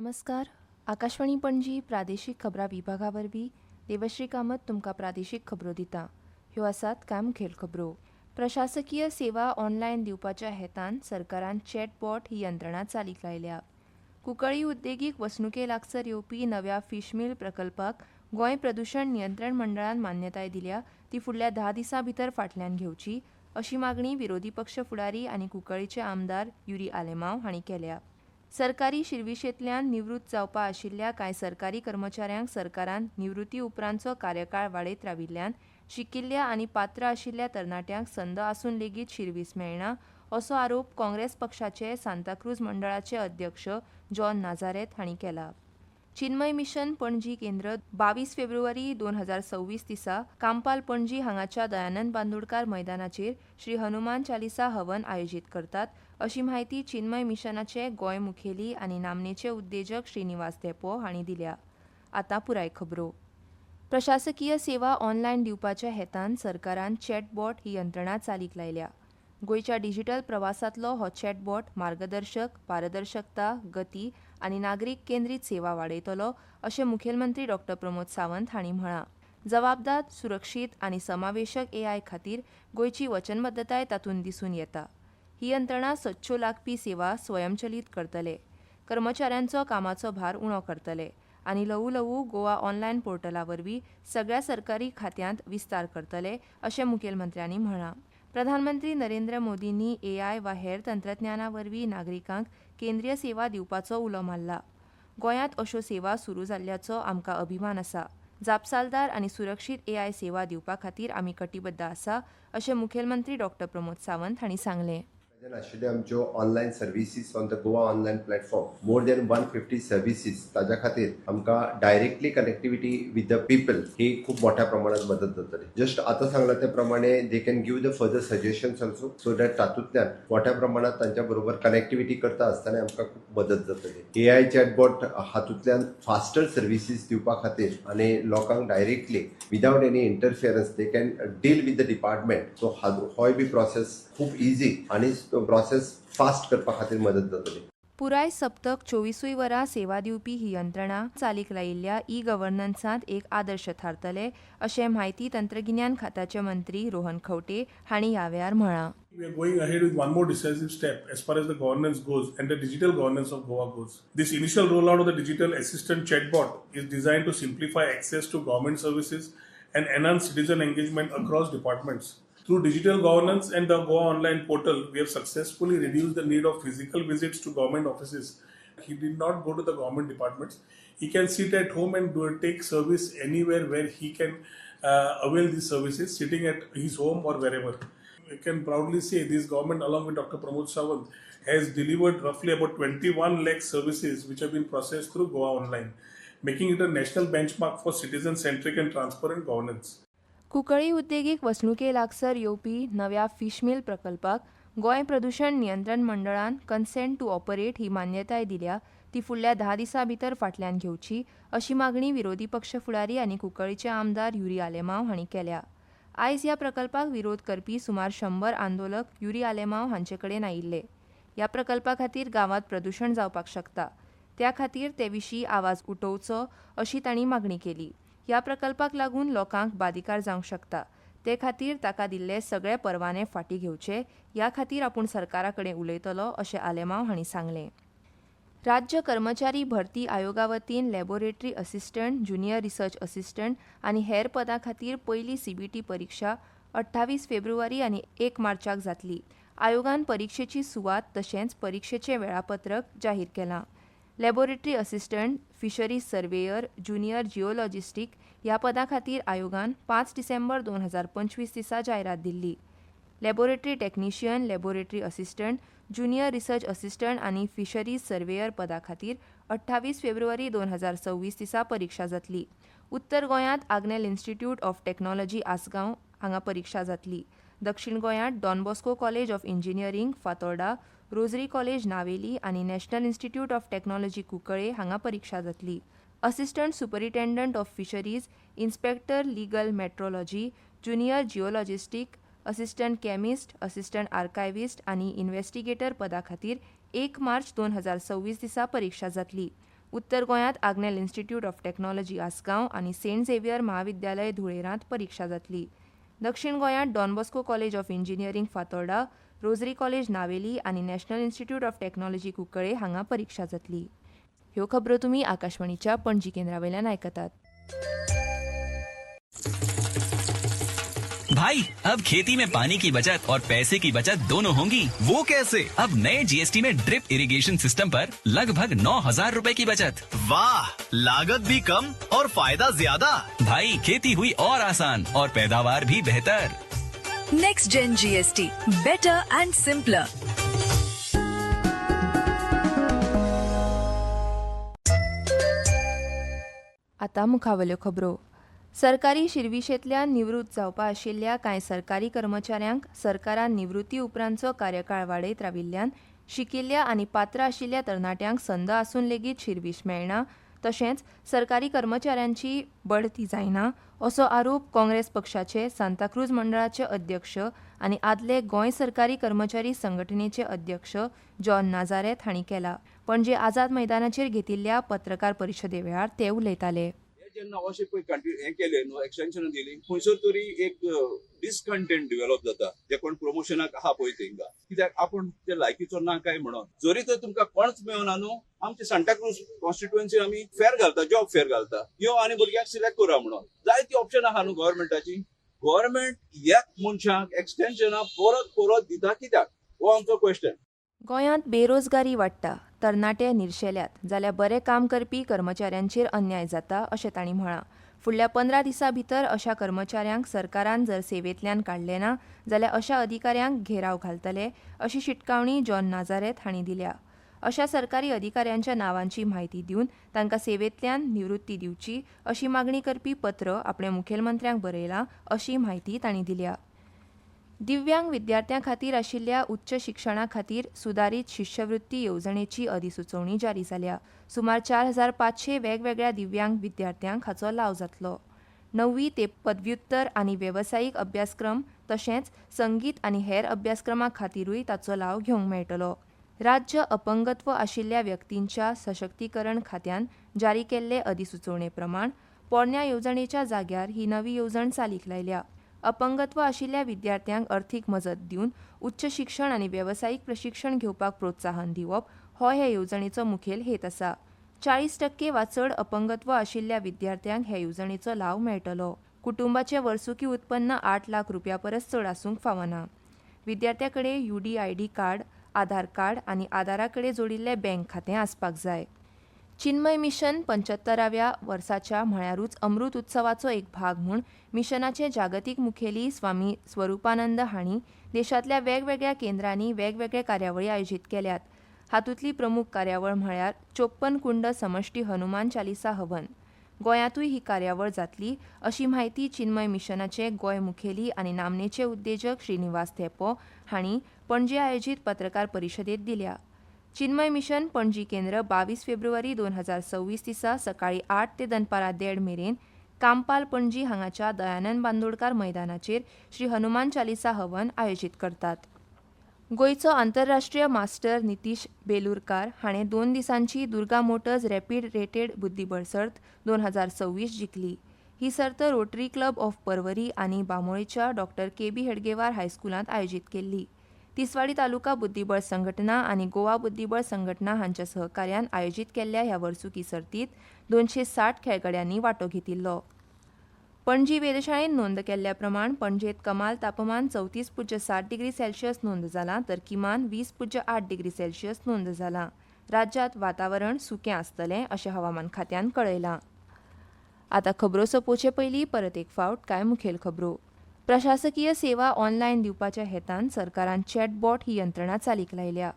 नमस्कार. आकाशवाणी पणजी प्रादेशीक खबरां विभागा वरवीं देवश्री कामत तुमकां प्रादेशीक खबरो दिता. ह्यो आसात कांय मुखेल खबरो. प्रशासकीय सेवा ऑनलायन दिवपाच्या हेतान सरकारान चॅटबॉट ही यंत्रणा चालीक लायल्या. कुंकळी उद्देगीक वसणुके लागसर येवपी नव्या फिश मिल प्रकल्पाक गोंय प्रदूषण नियंत्रण मंडळान मान्यताय दिल्या ती फुडल्या 10 दिसां भितर फाटल्यान घेवची अशी मागणी विरोधी पक्ष फुडारी आनी कुंकळीचे आमदार युरी आलेमांव हांणी केल्या. सरकारी शिर्विशेंतल्यान निवृत्त जावपा आशिल्ल्या कांय सरकारी कर्मचाऱ्यांक सरकारान निवृत्ती उपरांतचो कार्यकाळ वाडयत राविल्ल्यान शिकिल्ल्या आनी पात्र आशिल्ल्या तरणाट्यांक संद आसून लेगीत शिर्वीस मेळना असो आरोप काँग्रेस पक्षाचे सांताक्रूज मंडळाचे अध्यक्ष जॉन नाझारेथ हांणी केला. चिन्मय मिशन पणजी केंद्र 22 फेब्रुवारी 2026 दिसा कांपाल पणजी हांगाच्या दयानंद बांदोडकार मैदानाचेर श्री हनुमान चालिसा हवन आयोजीत करतात अशी माहिती चिन्मय मिशनाचे गोंय मुखेली आनी नामनेचे उद्देजक श्रीनिवास देपो हांणी दिल्या. आतां पुराय खबरो. प्रशासकीय सेवा ऑनलायन दिवपाच्या हेतान सरकारान चॅटबॉट ही यंत्रणा चालीक लायल्या. गोंयच्या डिजिटल प्रवासांतलो हो चॅटबॉट मार्गदर्शक, पारदर्शकता, गती आनी नागरीक केंद्रीत सेवा वाडयतलो अशें मुखेलमंत्री डॉ. प्रमोद सावंत हांणी म्हळां. जबाबदार, सुरक्षीत आनी समावेशक एआय खातीर गोंयची वचनबद्धताय तातूंत दिसून येता. ही यंत्रणा सदच्यो लागपी सेवा स्वयंचलीत करतले, कर्मचाऱ्यांचो कामाचो भार उणो करतले आनी ल्हवू गोवा ऑनलायन पोर्टला वरवीं सगळ्या सरकारी खात्यांत विस्तार करतले अशें मुखेलमंत्र्यांनी म्हळां. प्रधानमंत्री नरेंद्र मोदींनी एआय वा हेर तंत्रज्ञाना वरवीं नागरिकांक केंद्रीय सेवा दिवपाचो उलो मारला. गोंयांत अश्यो सेवा सुरू जाल्ल्याचो आमकां अभिमान आसा. जापसालदार आनी सुरक्षीत एआय सेवा दिवपा खातीर आमी कटिबद्ध आसा अशें मुखेलमंत्री डॉ. प्रमोद सावंत हांणी सांगलें. आशिल्ले आमच्यो online services on the Goa online platform more than 150 services ताज्या खातीर आमकां directly connectivity with the people ही खूप मोठ्या प्रमाणात मदत जातली. जस्ट आता सांगला त्या प्रमाणे they can give the further suggestions also so that तातूंतल्यान मोठ्या प्रमाणात तांच्या बरोबर कनेक्टिविटी करता आसतना आमकां खूप मदत जातली. एआय चॅटबॉट हातूंतल्यान फास्टर सर्विसीस दिवपा खातीर आनी लोकांक directly without any interference they can deal with the department. So होय बी प्रोसेस खूप इजी आनी प्रोसेस फास्ट करपा खातीर मदत जातली. पुराय सप्तक 24 वरां सेवा दिवपी ही यंत्रणा चालीक लायिल्ल्या ई गव्हर्नन्सांत एक आदर्श थारतले अशें म्हायती तंत्रगिन्यान खात्याचे मंत्री रोहन खंवटे हांणी ह्या वेळार म्हळां. We are going ahead with one more decisive step as far as the governance goes and the digital governance of Goa goes. This initial rollout of the digital assistant chatbot is designed to simplify access to government services and enhance citizen engagement across departments. Through digital governance and the Goa online portal, we have successfully reduced the need of physical visits to government offices. He did not go to the government departments. He can sit at home and take service anywhere where he can avail these services, sitting at his home or wherever. I can proudly say this government, along with Dr. Pramod Sawant, has delivered roughly about 21 lakh services which have been processed through Goa Online, making it a national benchmark for citizen-centric and transparent governance. Cuncolim उद्देगीक वसणुके लागसर येवपी नव्या fish mill प्रकल्पाक गोंय प्रदूषण नियंत्रण मंडळान consent to operate ही मान्यताय दिल्या ती फुडल्या 10 दिसां भितर फाटल्यान घेवची अशी मागणी विरोधी पक्ष फुडारी आनी कुंकळीचे आमदार युरी आलेमांव हांणी केल्या. आयज ह्या प्रकल्पाक विरोध करपी सुमार 100 आंदोलक युरी आलेमांव हांचे कडेन आयिल्ले. ह्या प्रकल्पा खातीर गांवांत प्रदूषण जावपाक शकता, त्या खातीर ते विशीं आवाज उठोवचो अशी तांणी मागणी केली. ह्या प्रकल्पाक लागून लोकांक बादिकार जावंक शकता, ते खातीर ताका दिल्ले सगळे परवाने फाटीं घेवचे ह्या खातीर आपूण सरकारा कडेन उलयतलो अशें आलेमांव हांणी सांगलें. राज्य कर्मचारी भरती आयोगा वतीन laboratory assistant, junior research assistant आनी हेर पदां खातीर पयली सीबीटी परीक्षा 28 फेब्रुवारी आनी 1 मार्चाक जातली. आयोगान परीक्षेची सुवात तशेंच परीक्षेचें वेळापत्रक जाहीर केलां. Laboratory assistant, fisheries surveyor, junior geologist ह्या पदां खातीर आयोगान 5 डिसेंबर 2025 दिसा जायरात दिल्ली. Laboratory technician, laboratory assistant, junior research assistant आनी फिशरीज सर्वेयर पदा खातीर 28 फेब्रुवारी 2026 दिसा परीक्षा जातली. उत्तर गोंयांत Agnel Institute of Technology Assagao हांगा परीक्षा जातली. दक्षिण गोंयांत Don Bosco College of Engineering Fatorda, Rosary College Navelim आनी National Institute of Technology Cuncolim हांगा परीक्षा जातली. Assistant superintendent of fisheries, inspector legal metrology, junior geologist, assistant chemist, assistant archivist आनी इन्व्हेस्टिगेटर पदा खातीर 1 मार्च 2026 दिसा परीक्षा जातली. उत्तर गोंयांत Agnel Institute of Technology Assagao आनी सेंट झेवियर महाविद्यालय धुळेरांत परीक्षा जातली. दक्षिण गोंयांत Don Bosco College of Engineering Fatorda, Rosary College Navelim आनी National Institute of Technology Cuncolim हांगा परीक्षा जातली. ह्यो खबरो तुमी आकाशवाणीच्या पणजी केंद्रावयल्यान आयकतात. भाई अब खेती में पानी की बचत और पैसे की बचत दोनों होंगी। वो कैसे? अब नए जीएसटी में ड्रिप इरिगेशन सिस्टम पर लगभग 9,000 रुपए की बचत। वाह, लागत भी कम और फायदा ज्यादा। भाई खेती हुई और आसान और पैदावार भी बेहतर। Next gen GST, better and simpler. आतां मुखावल्यो खबरो. सरकारी शिरविशेंतल्यान निवृत्त जावपा आशिल्ल्या कांय सरकारी कर्मचाऱ्यांक सरकारान निवृत्ती उपरांतचो कार्यकाळ वाडयत राविल्ल्यान शिकिल्ल्या आनी पात्र आशिल्ल्या तरणाट्यांक संद आसून लेगीत शिरवीश मेळना, तशेंच सरकारी कर्मचाऱ्यांची बढती जायना असो आरोप काँग्रेस पक्षाचे सांताक्रूज मंडळाचे अध्यक्ष आनी आदले गोंय सरकारी कर्मचारी संघटनेचे अध्यक्ष जॉन नाजारेथ हांणी केला. पणजे आझाद मैदानाचेर घेतिल्ल्या पत्रकार परिशदे वेळार ते उलयताले. जेन्ना अशें पळय हें केलें न्हू, एक्सटेंशन दिली, खंयसर तरी एक डिसकंटेंट डेव्हलप जाता जे कोण प्रमोशनाक आहा पळय तेंकां, कित्याक आपूण ते लायकीचो ना काय म्हणून. जरी तर तुमकां कोणच मेळना न्हू, आमचे सांताक्रूज कॉन्स्टिट्युएन्सी आमी फेर घालता, जॉब फेर घालता, यो आनी भुरग्यांक सिलेक्ट करा म्हणून. जायती ऑप्शन आहा न्हू गव्हर्मेंटाची. गव्हर्मेंट ह्याच मनशाक एक्सटेंशनां परत परत दिता कित्याक, हो आमचो क्वेश्चन. गोंयांत बेरोजगारी वाडटा, तरणाटे निर्शेल्यात जाल्यार बरें काम करपी कर्मचाऱ्यांचेर अन्याय जाता अशें तांणी म्हळां. फुडल्या 15 दिसां भितर अशा कर्मचाऱ्यांक सरकारान जर सेवेंतल्यान काडले ना जाल्यार अशा अधिकाऱ्यांक घेराव घालतले अशी शिटकावणी जॉन नाजारेथ हांणी दिल्या. अशा सरकारी अधिकाऱ्यांच्या नांवांची म्हायती दिवन तांकां सेवेंतल्यान निवृत्ती दिवची अशी मागणी करपी पत्र आपल्या मुखेलमंत्र्यांक बरयलां अशी म्हायती तांणी दिल्या. दिव्यांग विद्यार्थ्यां खातीर आशिल्ल्या उच्च शिक्षणा खातीर सुदारीत शिश्यवृत्ती येवजणेची अधिसुचोवणी जारी जाल्या. सुमार 4,500 वेगवेगळ्या दिव्यांग विद्यार्थ्यांक हाचो लाव जातलो. 9वी ते पदव्युत्तर आनी वेवसायीक अभ्यासक्रम तशेंच संगीत आनी हेर अभ्यासक्रमां खातीरूय ताचो लाव घेवंक मेळटलो. राज्य अपंगत्व आशिल्ल्या व्यक्तींच्या सशक्तीकरण खात्यान जारी केल्ले अधिसुचोवणे प्रमाण पोरण्या येवजणेच्या जाग्यार ही नवी येवजण चालीक लायल्या. अपंगत्व आशिल्ल्या विद्यार्थ्यांक अर्थीक मजत दिवन उच्च शिक्षण आनी वेवसायीक प्रशिक्षण घेवपाक प्रोत्साहन दिवप हो हे येवजणेचो मुखेल हेत आसा. 40% वा चड अपंगत्व आशिल्ल्या विद्यार्थ्यांक हे येवजणेचो लाव मेळटलो. कुटुंबाचें वर्सुकी उत्पन्न 8 लाख रुपया परस चड आसूंक फावना. विद्यार्थ्या कडेन UDID कार्ड, आधार कार्ड आनी आधारा कडेन जोडिल्लें बँक खातें आसपाक जाय. चिन्मय मिशन 75व्या वर्साच्या म्हळ्यारूच अमृत उत्सवाचो एक भाग म्हूण मिशनाचे जागतीक मुखेली स्वामी स्वरुपानंद हांणी देशांतल्या वेगवेगळ्या केंद्रांनी वेगवेगळे कार्यावळी आयोजीत केल्यात. हातूंतली प्रमुख कार्यावळ म्हळ्यार 54 कुंड समष्टी हनुमान चालिसा हवन. गोंयांतूय ही कार्यावळ जातली अशी म्हायती चिन्मय मिशनाचे गोंय मुखेली आनी नामनेचे उद्देजक श्रीनिवास थेपो हांणी पणजे आयोजीत पत्रकार परिशदेंत दिल्या. चिन्मय मिशन पणजी केंद्र 22 फेब्रुवारी 2026 दिसा सकाळी 8 ते दनपारां 1:30 मेरेन कामपाल पणजी हांगाच्या दयानंद बांदोडकार मैदानाचेर श्री हनुमान चालिसा हवन आयोजीत करतात. गोंयचो आंतरराष्ट्रीय मास्टर नितीश बेलूरकार हाणें 2 दिसांची दुर्गा मोटर्स रॅपीड रेटेड बुद्धीबळ सर्त 2026 जिखली. ही सर्त रोटरी क्लब ऑफ पर्वरी आनी बांबोळेच्या डॉ. KB हेडगेवार हायस्कुलांत आयोजीत केल्ली. तिसवाडी तालुका बुद्धीबळ संघटना आनी गोवा बुद्धीबळ संघटना हांच्या सहकार्यान आयोजीत केल्ल्या ह्या वर्सुकी सर्तीत 260 खेळगड्यांनी वांटो घेतिल्लो. पणजी वेधशाळेन नोंद केल्ल्या प्रमाण पणजेत कमाल तापमान 34.7 डिग्री सेल्सियस नोंद जालां तर किमान 20.8 डिग्री सेल्सियस नोंद जालां. राज्यांत वातावरण सुकें आसतलें अशें हवामान खात्यान कळयलां. आतां खबरो सोंपोवचे पयलीं परत एक फावट कांय मुखेल खबरो. प्रशासकीय सेवा ऑनलायन दिवपाच्या हेतान सरकारान चॅटबॉट ही यंत्रणा चालीक लायल्या.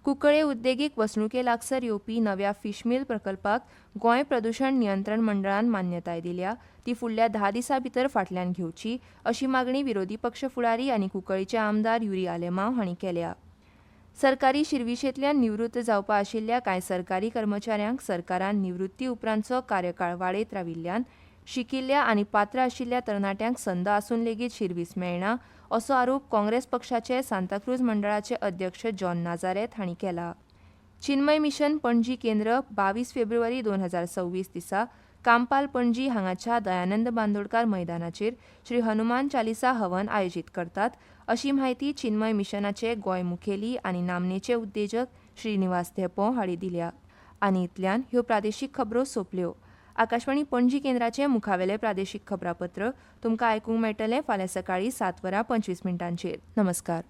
कुंकळे उद्देगीक वसणुके लागसर येवपी नव्या फिश मिल प्रकल्पाक गोंय प्रदूषण नियंत्रण मंडळान मान्यताय दिल्या. ती फुडल्या 10 दिसां भितर फाटल्यान घेवची अशी मागणी विरोधी पक्ष फुडारी आनी कुंकळीचे आमदार युरी आलेमांव हांणी केल्या. सरकारी शिरविशेंतल्यान निवृत्त जावपा आशिल्ल्या कांय सरकारी कर्मचाऱ्यांक सरकारान निवृत्ती उपरांतचो कार्यकाळ वाडयत राविल्ल्यान शिकिल्ल्या आनी पात्र आशिल्ल्या तरणाट्यांक संद आसून लेगीत शिरवीस मेळना असो आरोप काँग्रेस पक्षाचे सांताक्रूज मंडळाचे अध्यक्ष जॉन नाजारेथ हांणी केला. चिन्मय मिशन पणजी केंद्र 22 फेब्रुवारी 2026 दिसा कामपाल पणजी हांगाच्या दयानंद बांदोडकार मैदानाचेर श्री हनुमान चालिसा हवन आयोजीत करतात अशी माहिती चिन्मय मिशनाचे गोंय मुखेली आनी नामनेचे उद्देजक श्रीनिवास धेपो हांणी दिल्या. आनी इतल्यान ह्यो प्रादेशीक खबरो सोंपल्यो. आकाशवाणी पणजी केंद्राचे मुखावेले प्रादेशीक खबरापत्र तुमकां आयकूंक मेळटलें फाल्यां सकाळीं 7:25 नमस्कार.